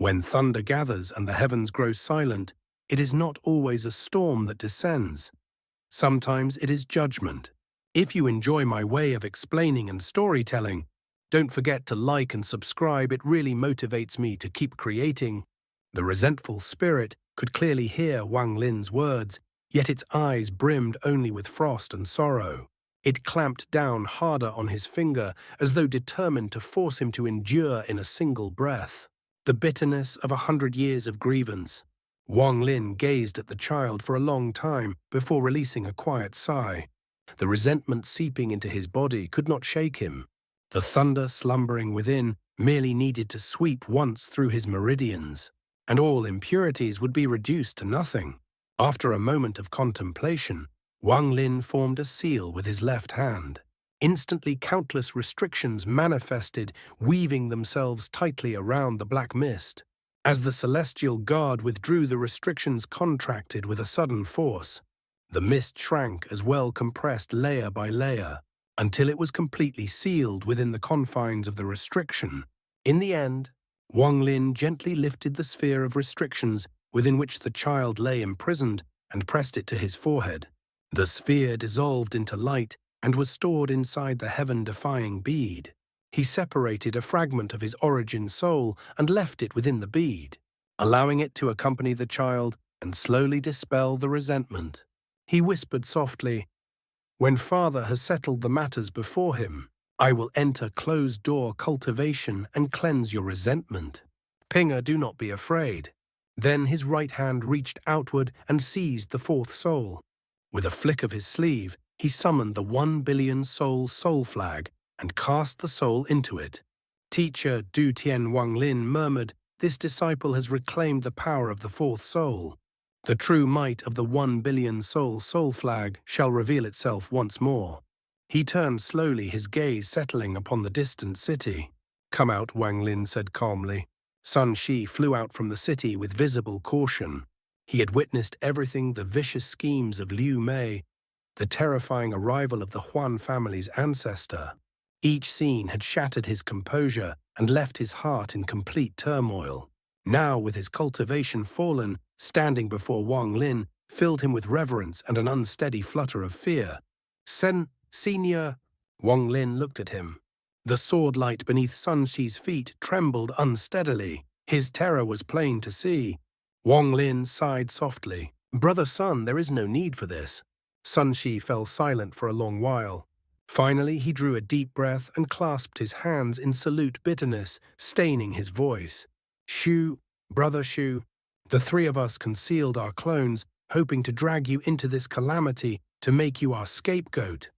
When thunder gathers and the heavens grow silent, it is not always a storm that descends. Sometimes it is judgment. If you enjoy my way of explaining and storytelling, don't forget to like and subscribe. It really motivates me to keep creating. The resentful spirit could clearly hear Wang Lin's words, yet its eyes brimmed only with frost and sorrow. It clamped down harder on his finger, as though determined to force him to endure in a single breath. The bitterness of 100 years of grievance. Wang Lin gazed at the child for a long time before releasing a quiet sigh. The resentment seeping into his body could not shake him. The thunder slumbering within merely needed to sweep once through his meridians, and all impurities would be reduced to nothing. After a moment of contemplation, Wang Lin formed a seal with his left hand. Instantly countless restrictions manifested, weaving themselves tightly around the black mist. As the celestial guard withdrew, the restrictions contracted with a sudden force. The mist shrank as well, compressed layer by layer, until it was completely sealed within the confines of the restriction. In the end, Wang Lin gently lifted the sphere of restrictions within which the child lay imprisoned and pressed it to his forehead. The sphere dissolved into light and was stored inside the heaven-defying bead. He separated a fragment of his origin soul and left it within the bead, allowing it to accompany the child and slowly dispel the resentment. He whispered softly, "When Father has settled the matters before him, I will enter closed-door cultivation and cleanse your resentment. Pinga, do not be afraid." Then his right hand reached outward and seized the fourth soul. With a flick of his sleeve, he summoned the 1 billion soul flag and cast the soul into it. Teacher Du Tian Wang Lin murmured, "This disciple has reclaimed the power of the fourth soul. The true might of the 1 billion soul flag shall reveal itself once more." He turned slowly, his gaze settling upon the distant city. "Come out," Wang Lin said calmly. Sun Shi flew out from the city with visible caution. He had witnessed everything: the vicious schemes of Liu Mei, the terrifying arrival of the Huan family's ancestor. Each scene had shattered his composure and left his heart in complete turmoil. Now, with his cultivation fallen, standing before Wang Lin filled him with reverence and an unsteady flutter of fear. Senior, Wang Lin looked at him. The sword light beneath Sun Shi's feet trembled unsteadily. His terror was plain to see. Wang Lin sighed softly. "Brother Sun, there is no need for this." Sun Shi fell silent for a long while. Finally, he drew a deep breath and clasped his hands in salute, bitterness staining his voice. Brother Shu, the three of us concealed our clones, hoping to drag you into this calamity to make you our scapegoat.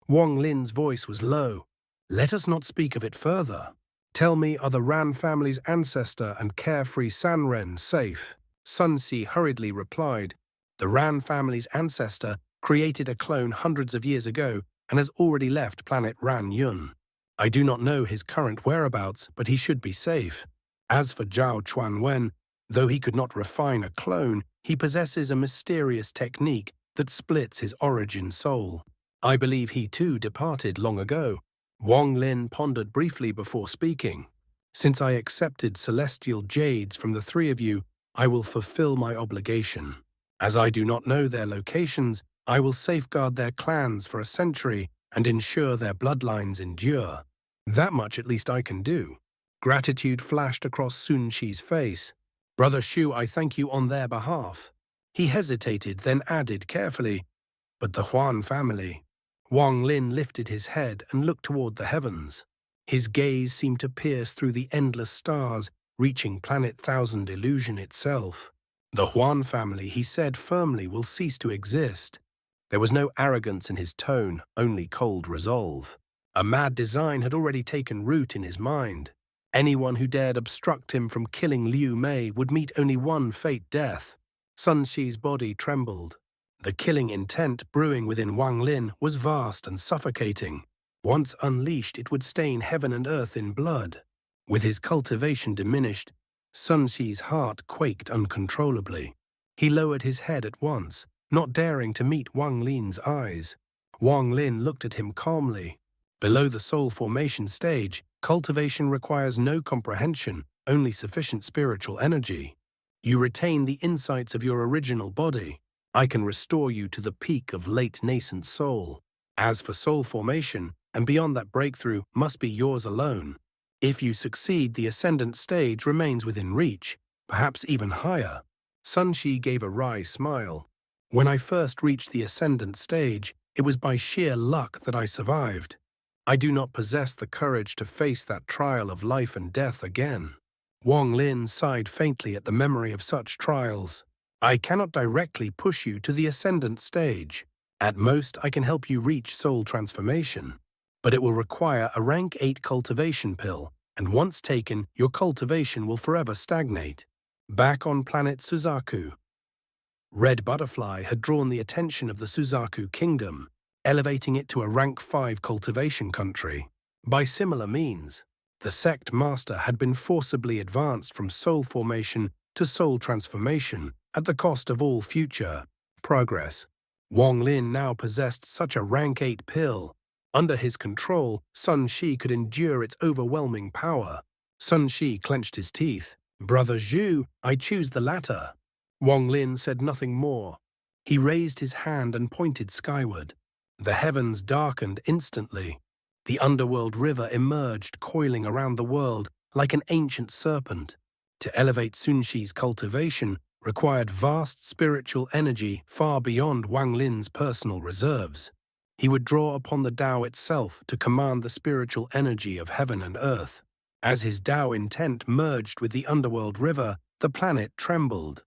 Wang Lin's voice was low. "Let us not speak of it further. Tell me, are the Ran family's ancestor and carefree Sanren safe?" Sun Shi hurriedly replied, "The Ran family's ancestor created a clone hundreds of years ago and has already left planet Ran Yun. I do not know his current whereabouts, but he should be safe. As for Zhao Chuanwen, though he could not refine a clone, he possesses a mysterious technique that splits his origin soul. I believe he too departed long ago." Wang Lin pondered briefly before speaking. "Since I accepted celestial jades from the three of you, I will fulfill my obligation. As I do not know their locations, I will safeguard their clans for a century and ensure their bloodlines endure. That much at least I can do." Gratitude flashed across Sun Shi's face. "Brother Shu, I thank you on their behalf." He hesitated, then added carefully, "But the Huan family." Wang Lin lifted his head and looked toward the heavens. His gaze seemed to pierce through the endless stars, reaching Planet Thousand Illusion itself. "The Huan family," he said firmly, "will cease to exist." There was no arrogance in his tone, only cold resolve. A mad design had already taken root in his mind. Anyone who dared obstruct him from killing Liu Mei would meet only one fate: death. Sun Shi's body trembled. The killing intent brewing within Wang Lin was vast and suffocating. Once unleashed, it would stain heaven and earth in blood. With his cultivation diminished, Sun Shi's heart quaked uncontrollably. He lowered his head at once, not daring to meet Wang Lin's eyes. Wang Lin looked at him calmly. "Below the soul formation stage, cultivation requires no comprehension, only sufficient spiritual energy. You retain the insights of your original body. I can restore you to the peak of late nascent soul. As for soul formation, and beyond that breakthrough must be yours alone. If you succeed, the ascendant stage remains within reach, perhaps even higher. Sun Shi gave a wry smile. When I first reached the ascendant stage, it was by sheer luck that I survived. I do not possess the courage to face that trial of life and death again. Wang Lin sighed faintly at the memory of such trials. I cannot directly push you to the ascendant stage. At most, I can help you reach soul transformation. But it will require a rank 8 cultivation pill, and once taken, your cultivation will forever stagnate. Back on planet Suzaku. Red Butterfly had drawn the attention of the Suzaku kingdom, elevating it to a rank 5 cultivation country. By similar means, the sect master had been forcibly advanced from soul formation to soul transformation at the cost of all future progress. Wang Lin now possessed such a rank 8 pill. Under his control, Sun Shi could endure its overwhelming power. Sun Shi clenched his teeth. Brother Zhu, I choose the latter. Wang Lin said nothing more. He raised his hand and pointed skyward. The heavens darkened instantly. The underworld river emerged, coiling around the world like an ancient serpent. To elevate Sun Shi's cultivation required vast spiritual energy far beyond Wang Lin's personal reserves. He would draw upon the Tao itself to command the spiritual energy of heaven and earth. As his Tao intent merged with the underworld river, the planet trembled.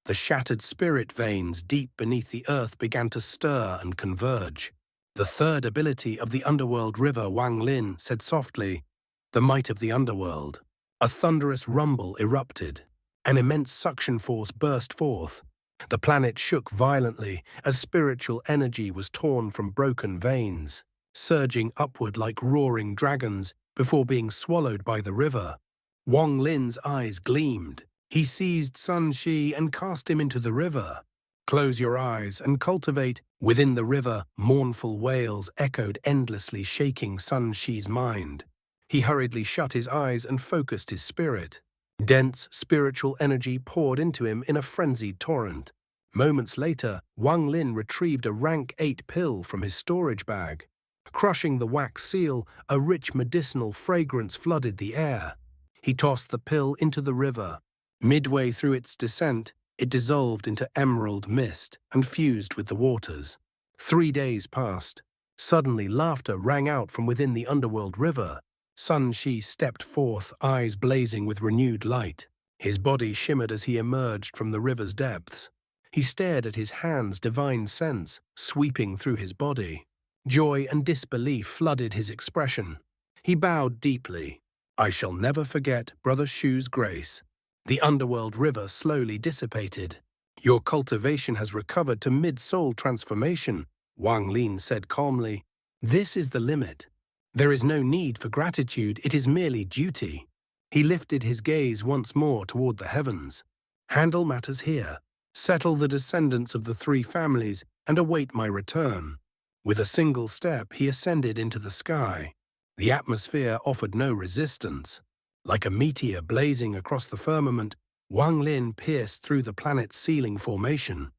The shattered spirit veins deep beneath the earth began to stir and converge. The third ability of the underworld river, Wang Lin said softly, "The might of the underworld." A thunderous rumble erupted. An immense suction force burst forth. The planet shook violently as spiritual energy was torn from broken veins, surging upward like roaring dragons before being swallowed by the river. Wang Lin's eyes gleamed. He seized Sun Shi and cast him into the river. Close your eyes and cultivate. Within the river, mournful wails echoed endlessly, shaking Sun Shi's mind. He hurriedly shut his eyes and focused his spirit. Dense spiritual energy poured into him in a frenzied torrent. Moments later, Wang Lin retrieved a rank 8 pill from his storage bag. Crushing the wax seal, a rich medicinal fragrance flooded the air. He tossed the pill into the river. Midway through its descent, it dissolved into emerald mist and fused with the waters. 3 days passed. Suddenly, laughter rang out from within the underworld river. Sun Shi stepped forth, eyes blazing with renewed light. His body shimmered as he emerged from the river's depths. He stared at his hand's divine sense, sweeping through his body. Joy and disbelief flooded his expression. He bowed deeply. I shall never forget Brother Shu's grace. The underworld river slowly dissipated. Your cultivation has recovered to mid-soul transformation, Wang Lin said calmly. This is the limit. There is no need for gratitude, it is merely duty. He lifted his gaze once more toward the heavens. Handle matters here. Settle the descendants of the 3 families and await my return. With a single step, he ascended into the sky. The atmosphere offered no resistance. Like a meteor blazing across the firmament, Wang Lin pierced through the planet's ceiling formation.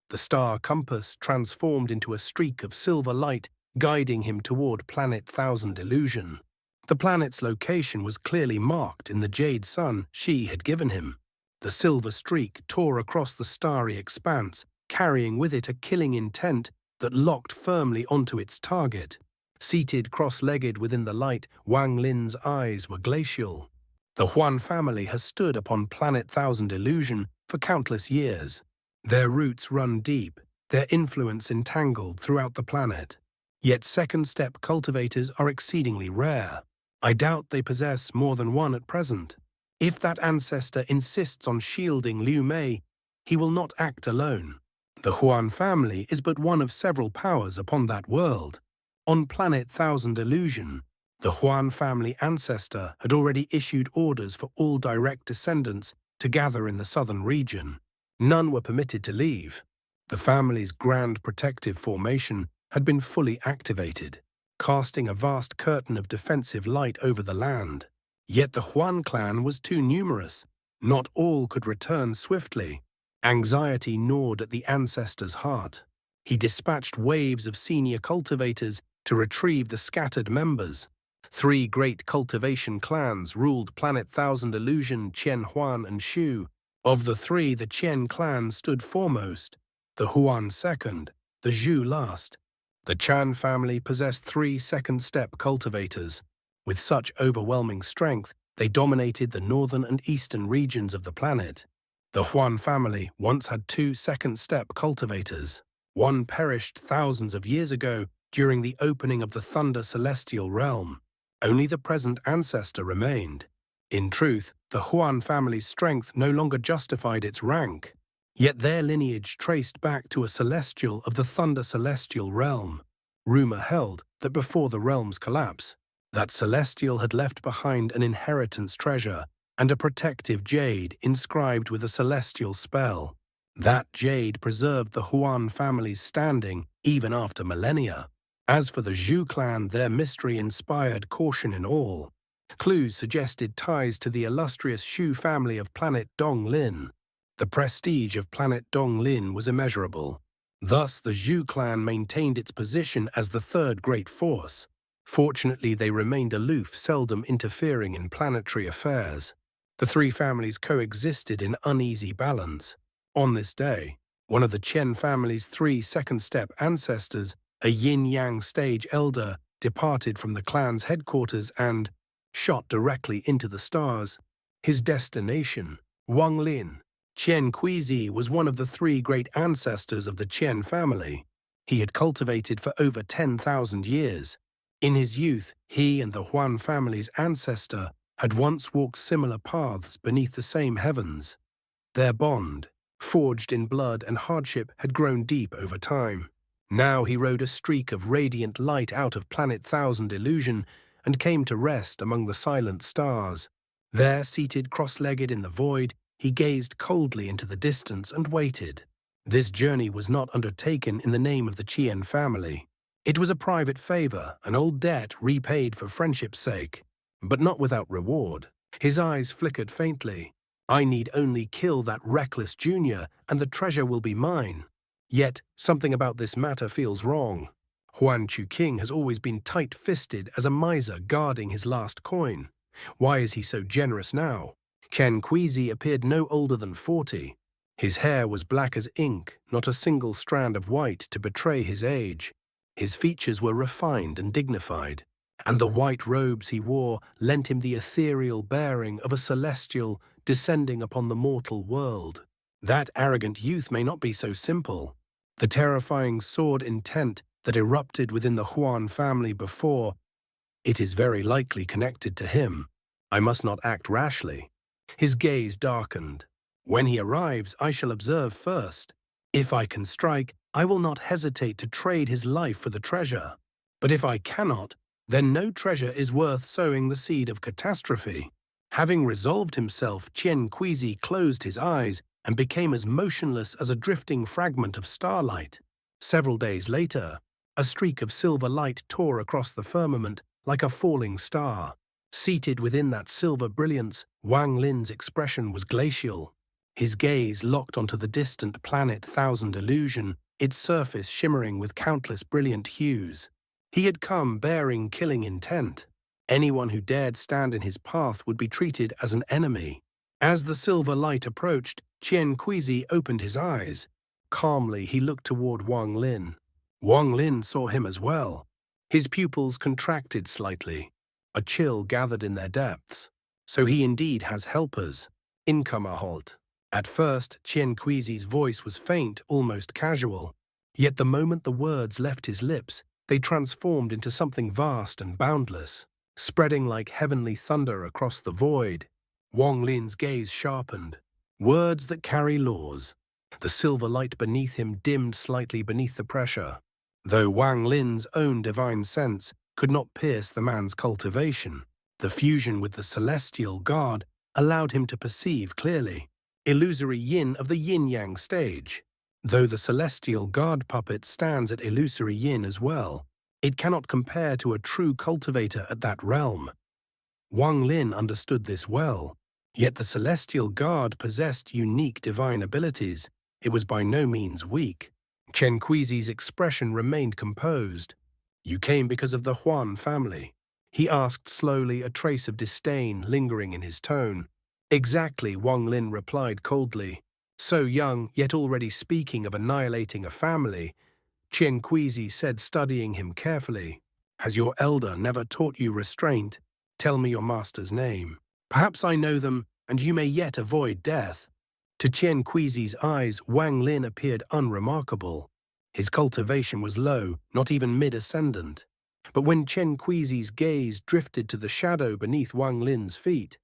The star compass transformed into a streak of silver light, guiding him toward planet Thousand Illusion. The planet's location was clearly marked in the jade sun Shi had given him. The silver streak tore across the starry expanse, carrying with it a killing intent that locked firmly onto its target. Seated cross-legged within the light, Wang Lin's eyes were glacial. The Huan family has stood upon planet Thousand Illusion for countless years. Their roots run deep, their influence entangled throughout the planet. Yet second-step cultivators are exceedingly rare. I doubt they possess more than one at present. If that ancestor insists on shielding Liu Mei, he will not act alone. The Huan family is but one of several powers upon that world. On planet Thousand Illusion, the Huan family ancestor had already issued orders for all direct descendants to gather in the southern region. None were permitted to leave. The family's grand protective formation had been fully activated, casting a vast curtain of defensive light over the land. Yet the Huan clan was too numerous. Not all could return swiftly. Anxiety gnawed at the ancestor's heart. He dispatched waves of senior cultivators to retrieve the scattered members. 3 great cultivation clans ruled Planet Thousand Illusion, Qian, Huan, and Shu. Of the 3, the Qian clan stood foremost, the Huan second, the Zhu last. The Chan family possessed 3 second-step cultivators. With such overwhelming strength, they dominated the northern and eastern regions of the planet. The Huan family once had 2 second-step cultivators. One perished thousands of years ago during the opening of the Thunder Celestial Realm. Only the present ancestor remained. In truth, the Huan family's strength no longer justified its rank. Yet their lineage traced back to a celestial of the Thunder Celestial Realm. Rumor held that before the realm's collapse, that celestial had left behind an inheritance treasure and a protective jade inscribed with a celestial spell. That jade preserved the Huan family's standing even after millennia. As for the Zhu clan, their mystery inspired caution in all. Clues suggested ties to the illustrious Shu family of planet Donglin. The prestige of planet Donglin was immeasurable. Thus, the Zhu clan maintained its position as the 3rd great force. Fortunately, they remained aloof, seldom interfering in planetary affairs. The 3 families coexisted in uneasy balance. On this day, one of the Chen family's 3 second-step ancestors, a yin-yang stage elder, departed from the clan's headquarters and shot directly into the stars. His destination, Wang Lin. Chen Quzi was one of the 3 great ancestors of the Chen family. He had cultivated for over 10,000 years. In his youth, he and the Huan family's ancestor had once walked similar paths beneath the same heavens. Their bond, forged in blood and hardship, had grown deep over time. Now he rode a streak of radiant light out of Planet Thousand Illusion and came to rest among the silent stars. There, seated cross-legged in the void, he gazed coldly into the distance and waited. This journey was not undertaken in the name of the Qian family. It was a private favor, an old debt repaid for friendship's sake, but not without reward. His eyes flickered faintly. I need only kill that reckless junior, and the treasure will be mine. Yet, something about this matter feels wrong. Huan Chuqing has always been tight-fisted as a miser guarding his last coin. Why is he so generous now? Chen Quzi appeared no older than 40. His hair was black as ink, not a single strand of white to betray his age. His features were refined and dignified, and the white robes he wore lent him the ethereal bearing of a celestial descending upon the mortal world. That arrogant youth may not be so simple. The terrifying sword intent that erupted within the Huan family before, it is very likely connected to him. I must not act rashly. His gaze darkened. When he arrives, I shall observe first. If I can strike, I will not hesitate to trade his life for the treasure. But if I cannot, then no treasure is worth sowing the seed of catastrophe. Having resolved himself, Chen Quzi closed his eyes and became as motionless as a drifting fragment of starlight. Several days later, a streak of silver light tore across the firmament like a falling star. Seated within that silver brilliance, Wang Lin's expression was glacial. His gaze locked onto the distant planet Thousand Illusion, its surface shimmering with countless brilliant hues. He had come bearing killing intent. Anyone who dared stand in his path would be treated as an enemy. As the silver light approached, Chen Quzi opened his eyes. Calmly, he looked toward Wang Lin. Wang Lin saw him as well. His pupils contracted slightly. A chill gathered in their depths. So he indeed has helpers. Inkamahot. At first, Chen Quizi's voice was faint, almost casual. Yet the moment the words left his lips, they transformed into something vast and boundless, spreading like heavenly thunder across the void. Wang Lin's gaze sharpened. Words that carry laws. The silver light beneath him dimmed slightly beneath the pressure. Though Wang Lin's own divine sense could not pierce the man's cultivation, the fusion with the celestial god allowed him to perceive clearly. Illusory yin of the yin-yang stage. Though the celestial god puppet stands at illusory yin as well, it cannot compare to a true cultivator at that realm. Wang Lin understood this well. Yet the celestial guard possessed unique divine abilities. It was by no means weak. Chen Quzi's expression remained composed. "You came because of the Huan family?" He asked slowly, a trace of disdain lingering in his tone. "Exactly," Wang Lin replied coldly. "So young, yet already speaking of annihilating a family," Chen Quzi said, studying him carefully. "Has your elder never taught you restraint? Tell me your master's name. Perhaps I know them, and you may yet avoid death." To Chen Quzi's eyes, Wang Lin appeared unremarkable. His cultivation was low, not even mid-ascendant. But when Chen Quzi's gaze drifted to the shadow beneath Wang Lin's feet,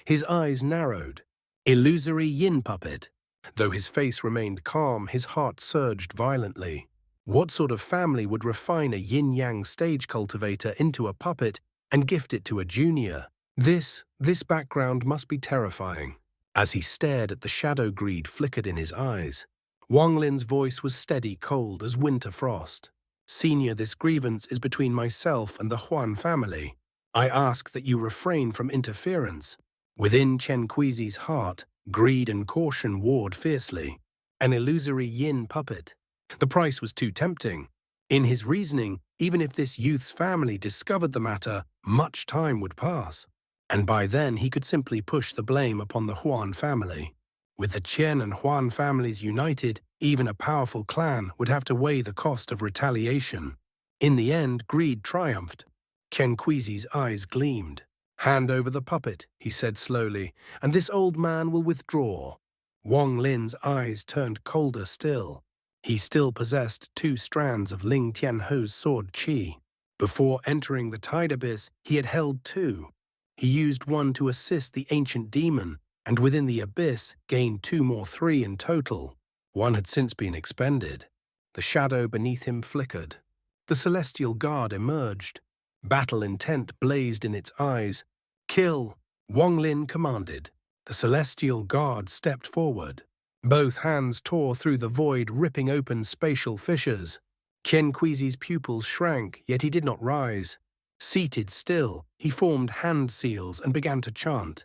his eyes narrowed. Illusory yin puppet. Though his face remained calm, his heart surged violently. What sort of family would refine a yin-yang stage cultivator into a puppet and gift it to a junior? This background must be terrifying. As he stared at the shadow greed flickered in his eyes, Wang Lin's voice was steady, cold as winter frost. "Senior, this grievance is between myself and the Huan family. I ask that you refrain from interference." Within Chen Quzi's heart, greed and caution warred fiercely. An illusory yin puppet. The price was too tempting. In his reasoning, even if this youth's family discovered the matter, much time would pass. And by then he could simply push the blame upon the Huan family. With the Chen and Huan families united, even a powerful clan would have to weigh the cost of retaliation. In the end, greed triumphed. Chen Quzi's eyes gleamed. "Hand over the puppet," he said slowly, "and this old man will withdraw." Wang Lin's eyes turned colder still. He still possessed 2 strands of Ling Tianho's sword qi. Before entering the Tide Abyss, he had held 2. He used one to assist the ancient demon, and within the abyss gained 2 more, 3 in total. One had since been expended. The shadow beneath him flickered. The celestial guard emerged. Battle intent blazed in its eyes. "Kill!" Wang Lin commanded. The celestial guard stepped forward. Both hands tore through the void, ripping open spatial fissures. Chen Quzi's pupils shrank, yet he did not rise. Seated still, he formed hand seals and began to chant.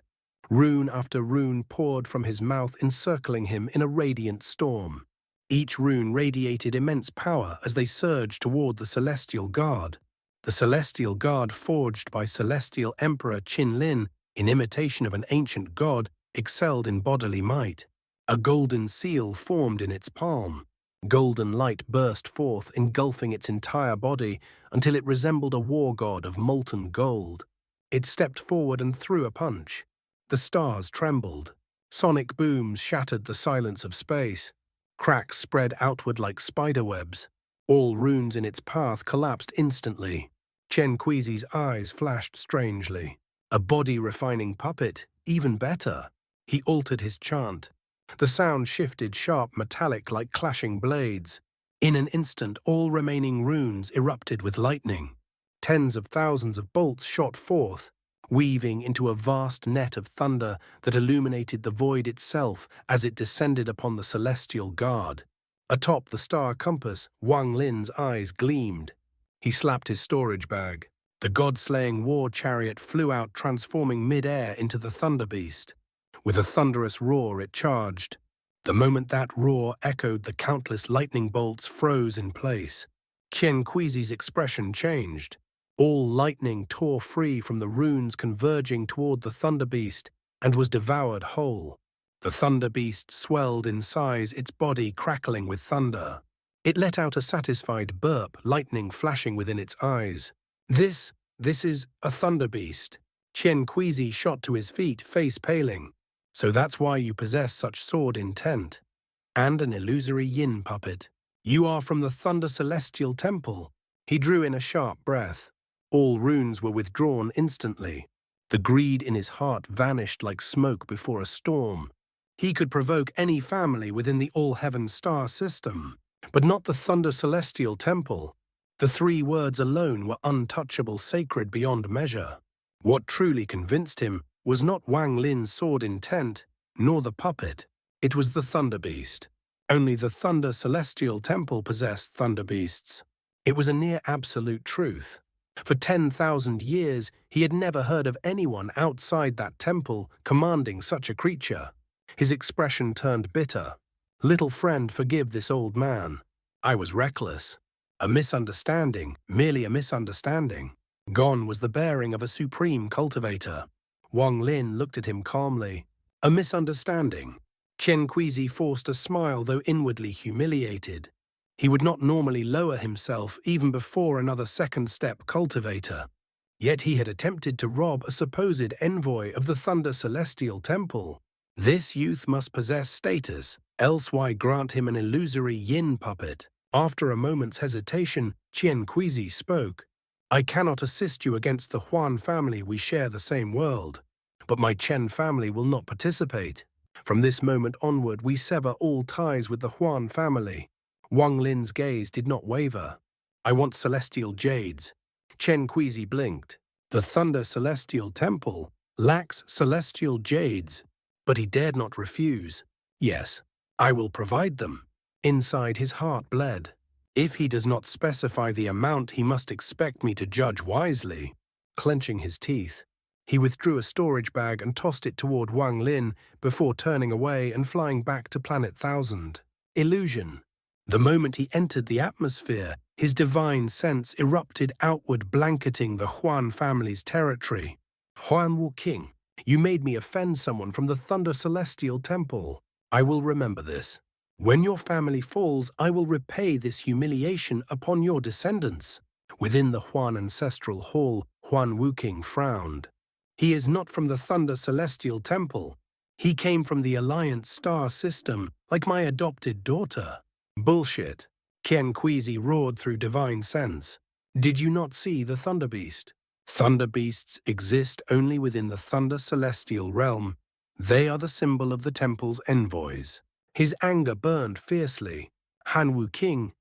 Rune after rune poured from his mouth, encircling him in a radiant storm. Each rune radiated immense power as they surged toward the celestial guard. The celestial guard, forged by celestial emperor Qin Lin in imitation of an ancient god, excelled in bodily might. A golden seal formed in its palm. Golden light burst forth, engulfing its entire body until it resembled a war god of molten gold. It stepped forward and threw a punch. The stars trembled. Sonic booms shattered the silence of space. Cracks spread outward like spiderwebs. All runes in its path collapsed instantly. Chen Quzi's eyes flashed strangely. A body-refining puppet, even better. He altered his chant. The sound shifted, sharp, metallic, like clashing blades. In an instant, all remaining runes erupted with lightning. Tens of thousands of bolts shot forth, weaving into a vast net of thunder that illuminated the void itself as it descended upon the celestial guard. Atop the star compass, Wang Lin's eyes gleamed. He slapped his storage bag. The god-slaying war chariot flew out, transforming mid-air into the thunder beast. With a thunderous roar, it charged. The moment that roar echoed, the countless lightning bolts froze in place. Chen Quzi's expression changed. All lightning tore free from the runes, converging toward the thunder beast, and was devoured whole. The thunder beast swelled in size, its body crackling with thunder. It let out a satisfied burp, lightning flashing within its eyes. This is a thunder beast." Chen Quzi shot to his feet, face paling. "So that's why you possess such sword intent. And an illusory yin puppet. You are from the Thunder Celestial Temple." He drew in a sharp breath. All runes were withdrawn instantly. The greed in his heart vanished like smoke before a storm. He could provoke any family within the All-Heaven star system, but not the Thunder Celestial Temple. The 3 words alone were untouchable, sacred beyond measure. What truly convinced him was not Wang Lin's sword intent, nor the puppet. It was the Thunder Beast. Only the Thunder Celestial Temple possessed Thunder Beasts. It was a near absolute truth. For 10,000 years, he had never heard of anyone outside that temple commanding such a creature. His expression turned bitter. "Little friend, forgive this old man. I was reckless. A misunderstanding, merely a misunderstanding." Gone was the bearing of a supreme cultivator. Wang Lin looked at him calmly. "A misunderstanding." Chen Quzi forced a smile, though inwardly humiliated. He would not normally lower himself even before another second-step cultivator. Yet he had attempted to rob a supposed envoy of the Thunder Celestial Temple. This youth must possess status, else why grant him an illusory yin puppet? After a moment's hesitation, Chen Quzi spoke. "I cannot assist you against the Huan family. We share the same world. But my Chen family will not participate. From this moment onward, we sever all ties with the Huan family." Wang Lin's gaze did not waver. "I want celestial jades." Chen Quzi blinked. The Thunder Celestial Temple lacks celestial jades. But he dared not refuse. "Yes, I will provide them." Inside his heart bled. If he does not specify the amount, he must expect me to judge wisely. Clenching his teeth, he withdrew a storage bag and tossed it toward Wang Lin before turning away and flying back to Planet 1000. Illusion. The moment he entered the atmosphere, his divine sense erupted outward, blanketing the Huan family's territory. "Huan Wu King, you made me offend someone from the Thunder Celestial Temple. I will remember this. When your family falls, I will repay this humiliation upon your descendants." Within the Huan ancestral hall, Huan Wu King frowned. "He is not from the Thunder Celestial Temple. He came from the Alliance star system, like my adopted daughter." "Bullshit." Chen Quzi roared through divine sense. "Did you not see the Thunder Beast? Thunder Beasts exist only within the Thunder Celestial realm. They are the symbol of the temple's envoys." His anger burned fiercely. "Han Wu King,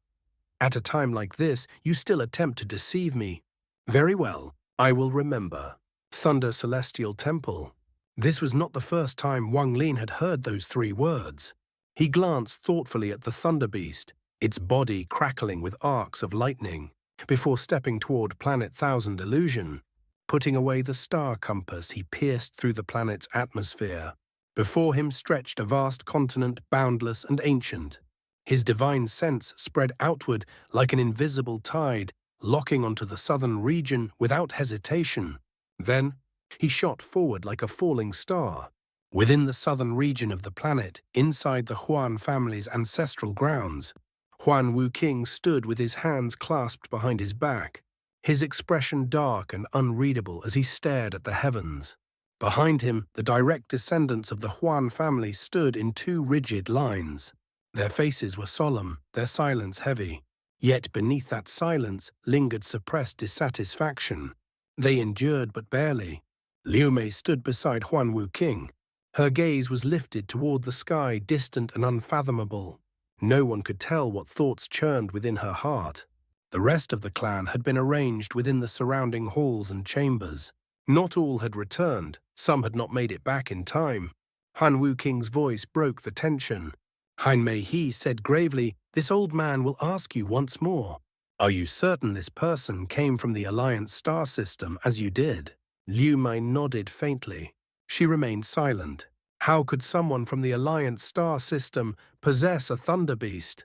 at a time like this, you still attempt to deceive me. Very well, I will remember." Thunder Celestial Temple. This was not the first time Wang Lin had heard those three words. He glanced thoughtfully at the Thunder Beast, its body crackling with arcs of lightning, before stepping toward Planet 1000 Illusion. Putting away the star compass, he pierced through the planet's atmosphere. Before him stretched a vast continent, boundless and ancient. His divine sense spread outward like an invisible tide, locking onto the southern region without hesitation. Then, he shot forward like a falling star. Within the southern region of the planet, inside the Huan family's ancestral grounds, Huan Wu King stood with his hands clasped behind his back, his expression dark and unreadable as he stared at the heavens. Behind him, the direct descendants of the Huan family stood in two rigid lines. Their faces were solemn, their silence heavy. Yet beneath that silence lingered suppressed dissatisfaction. They endured but barely. Liu Mei stood beside Huan Wu King. Her gaze was lifted toward the sky, distant and unfathomable. No one could tell what thoughts churned within her heart. The rest of the clan had been arranged within the surrounding halls and chambers. Not all had returned, some had not made it back in time. Han Wu King's voice broke the tension. Han Mei He said gravely, "This old man will ask you once more. Are you certain this person came from the Alliance star system as you did?" Liu Mei nodded faintly. She remained silent. How could someone from the Alliance star system possess a Thunder Beast?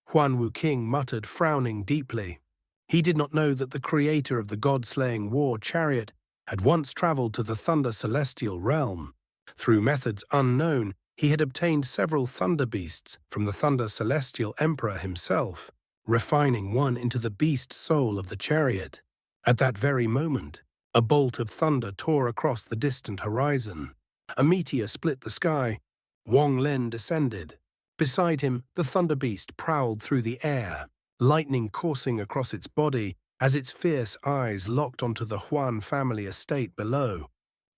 Huan Wu King muttered, frowning deeply. He did not know that the creator of the god-slaying war chariot had once traveled to the Thunder Celestial realm. Through methods unknown, he had obtained several Thunder Beasts from the Thunder Celestial Emperor himself, refining one into the beast soul of the chariot. At that very moment, a bolt of thunder tore across the distant horizon. A meteor split the sky. Wang Lin descended. Beside him, the Thunder Beast prowled through the air, lightning coursing across its body as its fierce eyes locked onto the Huan family estate below.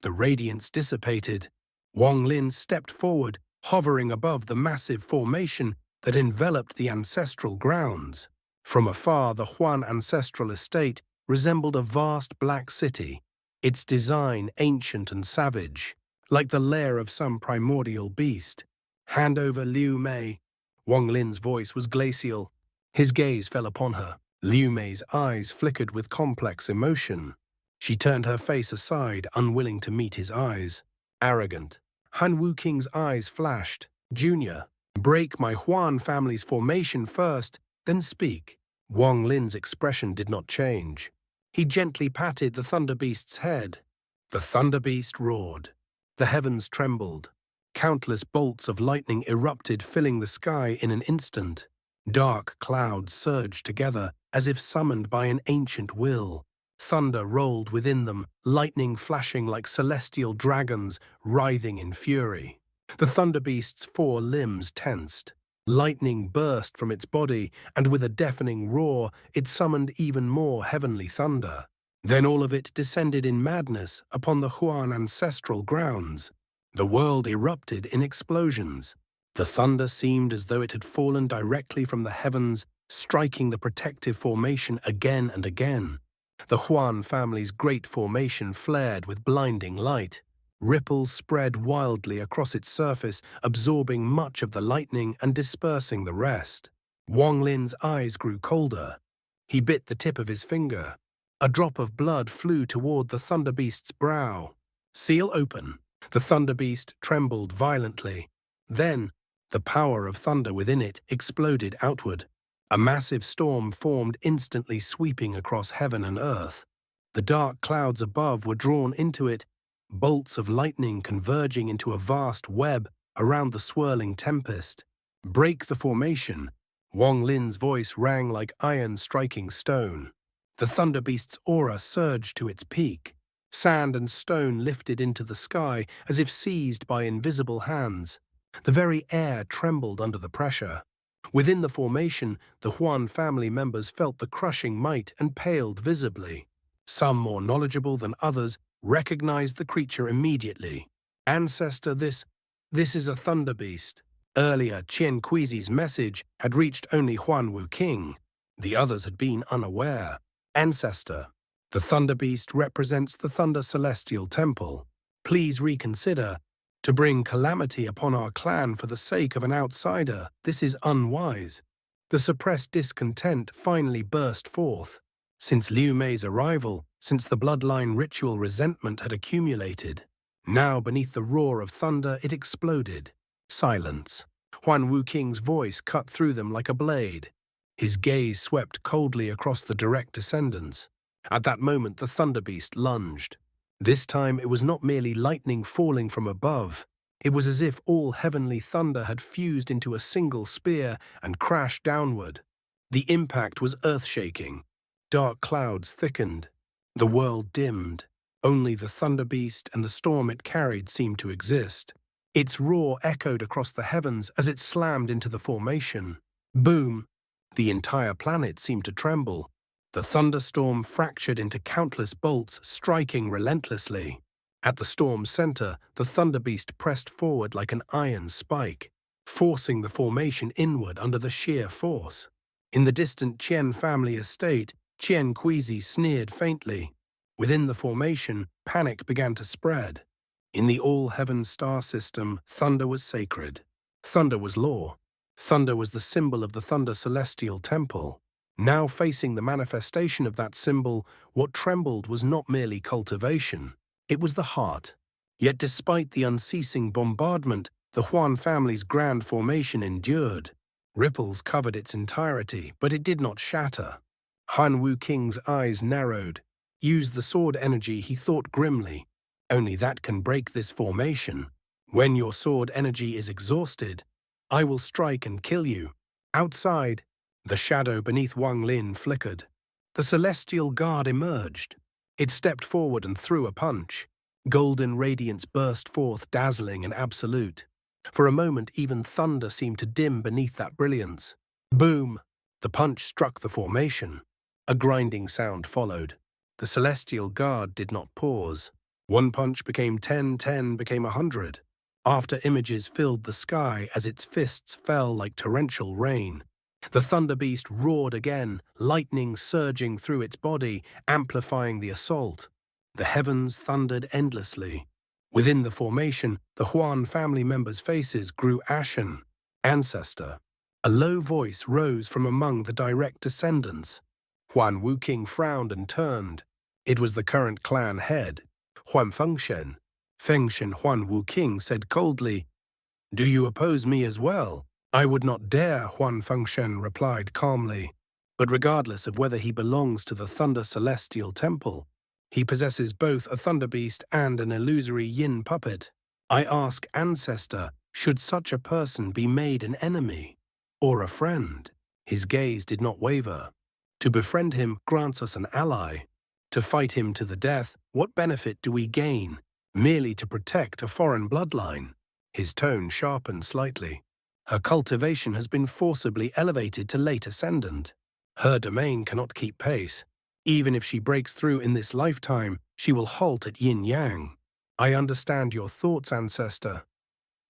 The radiance dissipated. Wang Lin stepped forward, hovering above the massive formation that enveloped the ancestral grounds. From afar, the Huan ancestral estate resembled a vast black city, its design ancient and savage, like the lair of some primordial beast. "Hand over Liu Mei." Wang Lin's voice was glacial. His gaze fell upon her. Liu Mei's eyes flickered with complex emotion. She turned her face aside, unwilling to meet his eyes. Arrogant. Han Wuking's eyes flashed. Junior, break my Huan family's formation first, then speak. Wang Lin's expression did not change. He gently patted the Thunder Beast's head. The Thunder Beast roared. The heavens trembled. Countless bolts of lightning erupted, filling the sky in an instant. Dark clouds surged together, as if summoned by an ancient will. Thunder rolled within them, lightning flashing like celestial dragons, writhing in fury. The Thunder Beast's 4 limbs tensed. Lightning burst from its body, and with a deafening roar, it summoned even more heavenly thunder. Then all of it descended in madness upon the Huan ancestral grounds. The world erupted in explosions. The thunder seemed as though it had fallen directly from the heavens, striking the protective formation again and again. The Huan family's great formation flared with blinding light. Ripples spread wildly across its surface, absorbing much of the lightning and dispersing the rest. Wang Lin's eyes grew colder. He bit the tip of his finger. A drop of blood flew toward the Thunder Beast's brow. Seal open. The Thunder Beast trembled violently. Then, the power of thunder within it exploded outward. A massive storm formed, instantly sweeping across heaven and earth. The dark clouds above were drawn into it, bolts of lightning converging into a vast web around the swirling tempest. Break the formation. Wang Lin's voice rang like iron striking stone. The Thunder Beast's aura surged to its peak. Sand and stone lifted into the sky as if seized by invisible hands. The very air trembled under the pressure. Within the formation, the Huan family members felt the crushing might and paled visibly. Some, more knowledgeable than others, recognized the creature immediately. Ancestor, this is a Thunder Beast. Earlier, Chen Quzi's message had reached only Huan Wuking. The others had been unaware. Ancestor, the Thunder Beast represents the Thunder Celestial Temple. Please reconsider. To bring calamity upon our clan for the sake of an outsider, this is unwise. The suppressed discontent finally burst forth. Since Liu Mei's arrival, since the bloodline ritual, resentment had accumulated. Now, beneath the roar of thunder, it exploded. Silence. Huan Wuking's voice cut through them like a blade. His gaze swept coldly across the direct descendants. At that moment, the Thunder Beast lunged. This time, it was not merely lightning falling from above. It was as if all heavenly thunder had fused into a single spear and crashed downward. The impact was earth-shaking. Dark clouds thickened. The world dimmed. Only the Thunder Beast and the storm it carried seemed to exist. Its roar echoed across the heavens as it slammed into the formation. Boom! The entire planet seemed to tremble. The thunderstorm fractured into countless bolts, striking relentlessly. At the storm's center, the Thunder Beast pressed forward like an iron spike, forcing the formation inward under the sheer force. In the distant Chen family estate, Chen Quzi sneered faintly. Within the formation, panic began to spread. In the all-heaven star system, thunder was sacred. Thunder was law. Thunder was the symbol of the Thunder Celestial Temple. Now facing the manifestation of that symbol, what trembled was not merely cultivation. It was the heart. Yet despite the unceasing bombardment, the Huan family's grand formation endured. Ripples covered its entirety, but it did not shatter. Han Wuking's eyes narrowed. Use the sword energy, he thought grimly. Only that can break this formation. When your sword energy is exhausted, I will strike and kill you. Outside, the shadow beneath Wang Lin flickered. The celestial guard emerged. It stepped forward and threw a punch. Golden radiance burst forth, dazzling and absolute. For a moment, even thunder seemed to dim beneath that brilliance. Boom! The punch struck the formation. A grinding sound followed. The celestial guard did not pause. One punch became 10, 10 became 100. After images filled the sky as its fists fell like torrential rain. The Thunder Beast roared again, lightning surging through its body, amplifying the assault. The heavens thundered endlessly. Within the formation, the Huan family members' faces grew ashen. Ancestor. A low voice rose from among the direct descendants. Huan Wuking frowned and turned. It was the current clan head, Huan Fengshen. Fengshen Huan Wuking said coldly, "Do you oppose me as well?" "I would not dare," Huan Fengshen replied calmly. "But regardless of whether he belongs to the Thunder Celestial Temple, he possesses both a Thunder Beast and an illusory Yin puppet. I ask, Ancestor, should such a person be made an enemy or a friend?" His gaze did not waver. "To befriend him grants us an ally. To fight him to the death, what benefit do we gain? Merely to protect a foreign bloodline." His tone sharpened slightly. "Her cultivation has been forcibly elevated to late ascendant. Her domain cannot keep pace. Even if she breaks through in this lifetime, she will halt at yin-yang. I understand your thoughts, Ancestor.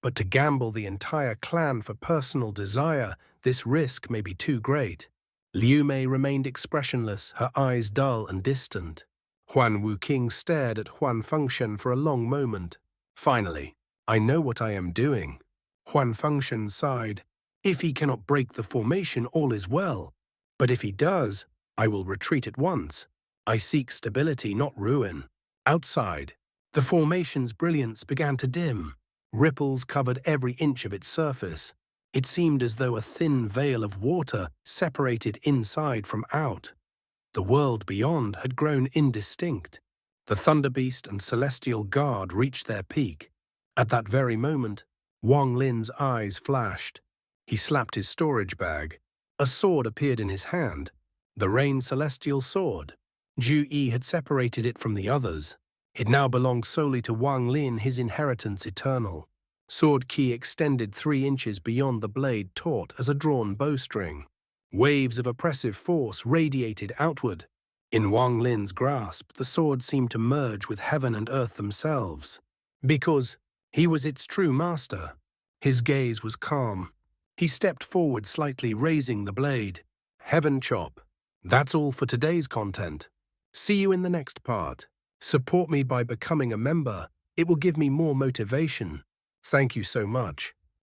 But to gamble the entire clan for personal desire, this risk may be too great." Liu Mei remained expressionless, her eyes dull and distant. Huan Wuking stared at Huan Fengshen for a long moment. Finally, "I know what I am doing." Huan Fengshen sighed. "If he cannot break the formation, all is well. But if he does, I will retreat at once. I seek stability, not ruin." Outside, the formation's brilliance began to dim. Ripples covered every inch of its surface. It seemed as though a thin veil of water separated inside from out. The world beyond had grown indistinct. The Thunder Beast and Celestial Guard reached their peak. At that very moment, Wang Lin's eyes flashed. He slapped his storage bag. A sword appeared in his hand, the Rain Celestial Sword. Ju Yi had separated it from the others. It now belonged solely to Wang Lin, his inheritance eternal. Sword key extended 3 inches beyond the blade, taut as a drawn bowstring. Waves of oppressive force radiated outward. In Wang Lin's grasp, the sword seemed to merge with heaven and earth themselves. Because he was its true master. His gaze was calm. He stepped forward slightly, raising the blade. Heaven chop. That's all for today's content. See you in the next part. Support me by becoming a member. It will give me more motivation. Thank you so much.